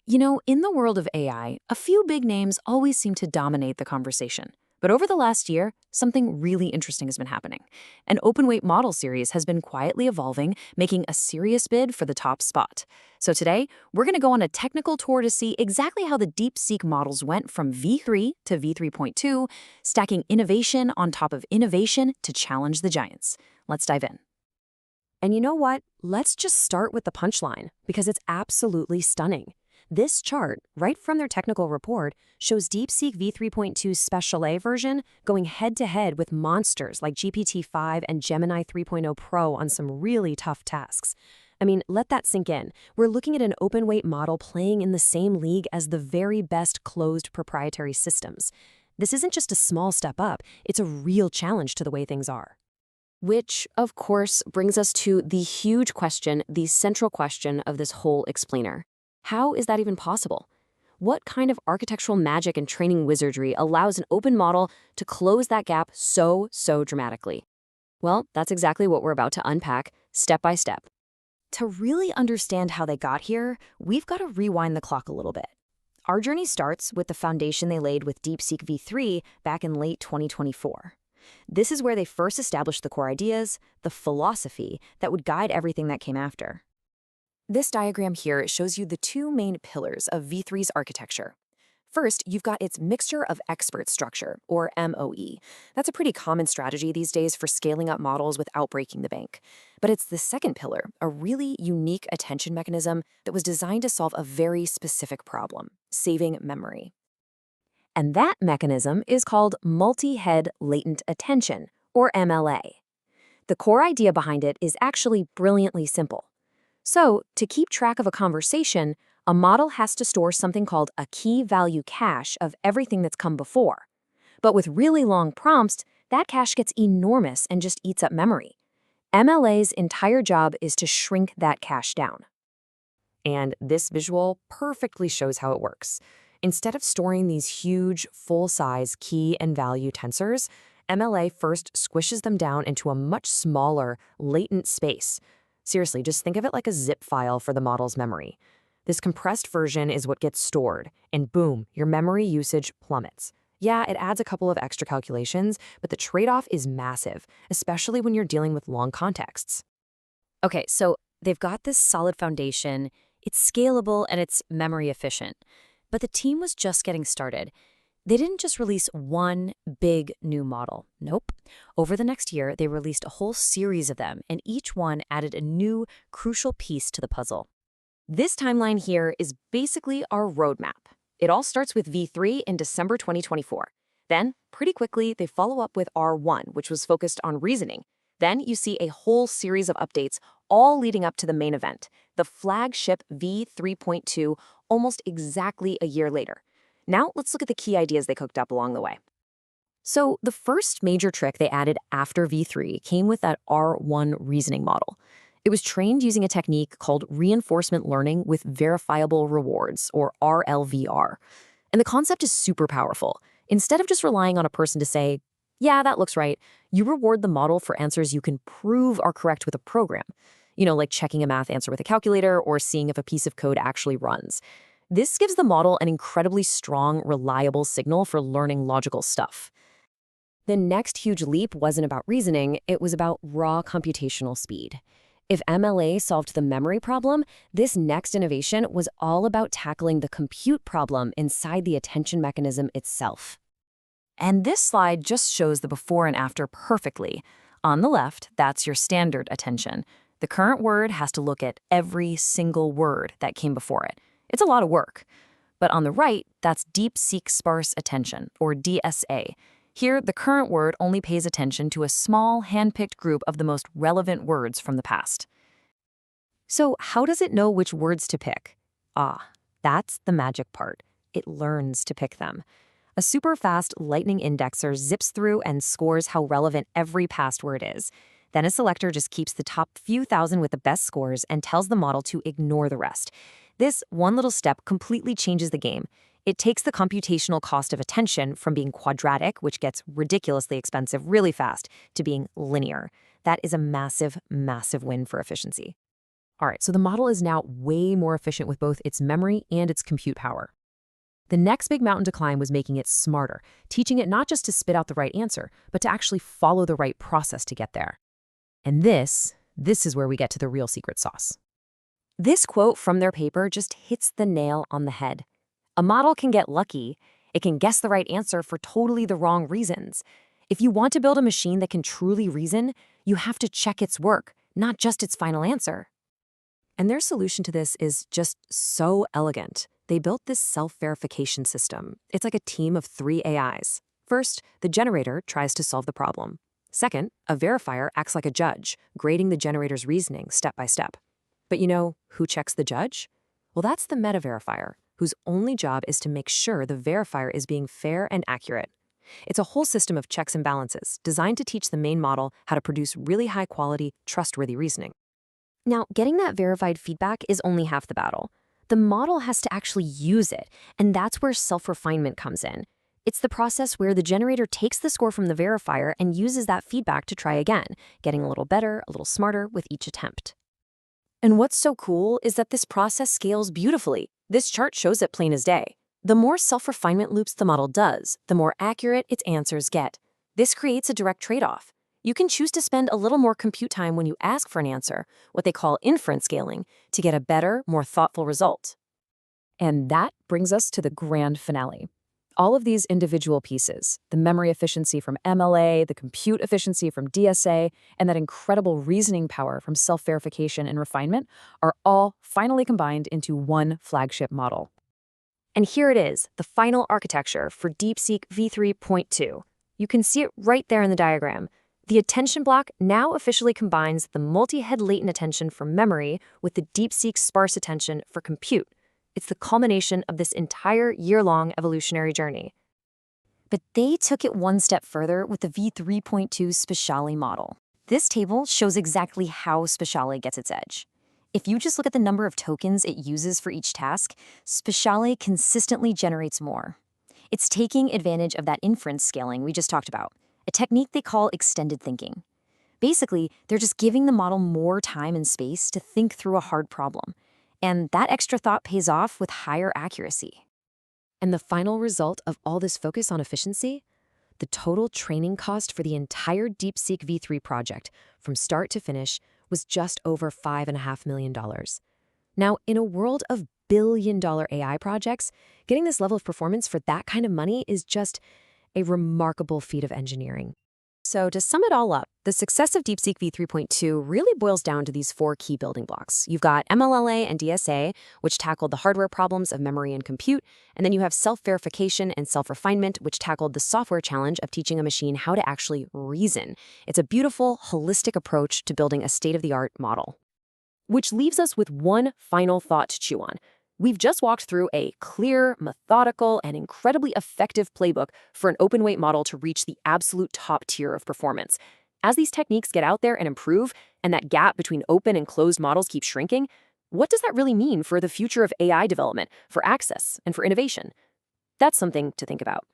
In the world of AI, a few big names always seem to dominate the conversation. But over the last year, something really interesting has been happening. An open-weight model series has been quietly evolving, making a serious bid for the top spot. So today, we're going to go on a technical tour to see exactly how the DeepSeek models went from V3 to V3.2, stacking innovation on top of innovation to challenge the giants. Let's dive in. And you know what? Let's just start with the punchline, because it's absolutely stunning. This chart, right from their technical report, shows DeepSeek V3.2's Special A version going head-to-head with monsters like GPT-5 and Gemini 3.0 Pro on some really tough tasks. I mean, let that sink in. We're looking at an open-weight model playing in the same league as the very best closed proprietary systems. This isn't just a small step up, it's a real challenge to the way things are. Which, of course, brings us to the huge question, the central question of this whole explainer. How is that even possible? What kind of architectural magic and training wizardry allows an open model to close that gap so dramatically? Well, that's exactly what we're about to unpack, step by step. To really understand how they got here, we've got to rewind the clock a little bit. Our journey starts with the foundation they laid with DeepSeek V3 back in late 2024. This is where they first established the core ideas, the philosophy that would guide everything that came after. This diagram here shows you the two main pillars of V3's architecture. First, you've got its mixture of expert structure, or MOE. That's a pretty common strategy these days for scaling up models without breaking the bank. But it's the second pillar, a really unique attention mechanism that was designed to solve a very specific problem, saving memory. And that mechanism is called multi-head latent attention, or MLA. The core idea behind it is actually brilliantly simple. So, to keep track of a conversation, a model has to store something called a key value cache of everything that's come before. But with really long prompts, that cache gets enormous and just eats up memory. MLA's entire job is to shrink that cache down. And this visual perfectly shows how it works. Instead of storing these huge, full-size key and value tensors, MLA first squishes them down into a much smaller, latent space. Seriously, just think of it like a zip file for the model's memory. This compressed version is what gets stored, and boom, your memory usage plummets. Yeah, it adds a couple of extra calculations, but the trade-off is massive, especially when you're dealing with long contexts. Okay, so they've got this solid foundation, it's scalable, and it's memory efficient. But the team was just getting started. They didn't just release one big new model. Nope. Over the next year, they released a whole series of them, and each one added a new, crucial piece to the puzzle. This timeline here is basically our roadmap. It all starts with V3 in December 2024. Then, pretty quickly, they follow up with R1, which was focused on reasoning. Then you see a whole series of updates, all leading up to the main event, the flagship V3.2, almost exactly a year later. Now, let's look at the key ideas they cooked up along the way. So, the first major trick they added after V3 came with that R1 reasoning model. It was trained using a technique called reinforcement learning with verifiable rewards, or RLVR. And the concept is super powerful. Instead of just relying on a person to say, yeah, that looks right, you reward the model for answers you can prove are correct with a program. Like checking a math answer with a calculator or seeing if a piece of code actually runs. This gives the model an incredibly strong, reliable signal for learning logical stuff. The next huge leap wasn't about reasoning, it was about raw computational speed. If MLA solved the memory problem, this next innovation was all about tackling the compute problem inside the attention mechanism itself. And this slide just shows the before and after perfectly. On the left, that's your standard attention. The current word has to look at every single word that came before it. It's a lot of work. But on the right, that's DeepSeek Sparse Attention, or DSA. Here, the current word only pays attention to a small, hand-picked group of the most relevant words from the past. So how does it know which words to pick? That's the magic part. It learns to pick them. A super-fast lightning indexer zips through and scores how relevant every past word is. Then a selector just keeps the top few thousand with the best scores and tells the model to ignore the rest. This one little step completely changes the game. It takes the computational cost of attention from being quadratic, which gets ridiculously expensive really fast, to being linear. That is a massive, massive win for efficiency. All right, so the model is now way more efficient with both its memory and its compute power. The next big mountain to climb was making it smarter, teaching it not just to spit out the right answer, but to actually follow the right process to get there. And this is where we get to the real secret sauce. This quote from their paper just hits the nail on the head. A model can get lucky. It can guess the right answer for totally the wrong reasons. If you want to build a machine that can truly reason, you have to check its work, not just its final answer. And their solution to this is just so elegant. They built this self-verification system. It's like a team of 3 AIs. First, the generator tries to solve the problem. Second, a verifier acts like a judge, grading the generator's reasoning step by step. But you know who checks the judge? Well, that's the meta-verifier, whose only job is to make sure the verifier is being fair and accurate. It's a whole system of checks and balances designed to teach the main model how to produce really high-quality, trustworthy reasoning. Now, getting that verified feedback is only half the battle. The model has to actually use it, and that's where self-refinement comes in. It's the process where the generator takes the score from the verifier and uses that feedback to try again, getting a little better, a little smarter with each attempt. And what's so cool is that this process scales beautifully. This chart shows it plain as day. The more self-refinement loops the model does, the more accurate its answers get. This creates a direct trade-off. You can choose to spend a little more compute time when you ask for an answer, what they call inference scaling, to get a better, more thoughtful result. And that brings us to the grand finale. All of these individual pieces, the memory efficiency from MLA, the compute efficiency from DSA, and that incredible reasoning power from self-verification and refinement, are all finally combined into one flagship model. And here it is, the final architecture for DeepSeek V3.2. You can see it right there in the diagram. The attention block now officially combines the multi-head latent attention for memory with the DeepSeek sparse attention for compute. It's the culmination of this entire year-long evolutionary journey. But they took it one step further with the V3.2 Speciale model. This table shows exactly how Speciale gets its edge. If you just look at the number of tokens it uses for each task, Speciale consistently generates more. It's taking advantage of that inference scaling we just talked about, a technique they call extended thinking. Basically, they're just giving the model more time and space to think through a hard problem. And that extra thought pays off with higher accuracy. And the final result of all this focus on efficiency? The total training cost for the entire DeepSeek V3 project, from start to finish, was just over $5.5 million. Now, in a world of billion-dollar AI projects, getting this level of performance for that kind of money is just a remarkable feat of engineering. So to sum it all up, the success of DeepSeek V3.2 really boils down to these 4 key building blocks. You've got MLLA and DSA, which tackled the hardware problems of memory and compute, and then you have self-verification and self-refinement, which tackled the software challenge of teaching a machine how to actually reason. It's a beautiful, holistic approach to building a state-of-the-art model. Which leaves us with one final thought to chew on. We've just walked through a clear, methodical, and incredibly effective playbook for an open-weight model to reach the absolute top tier of performance. As these techniques get out there and improve, and that gap between open and closed models keeps shrinking, what does that really mean for the future of AI development, for access, and for innovation? That's something to think about.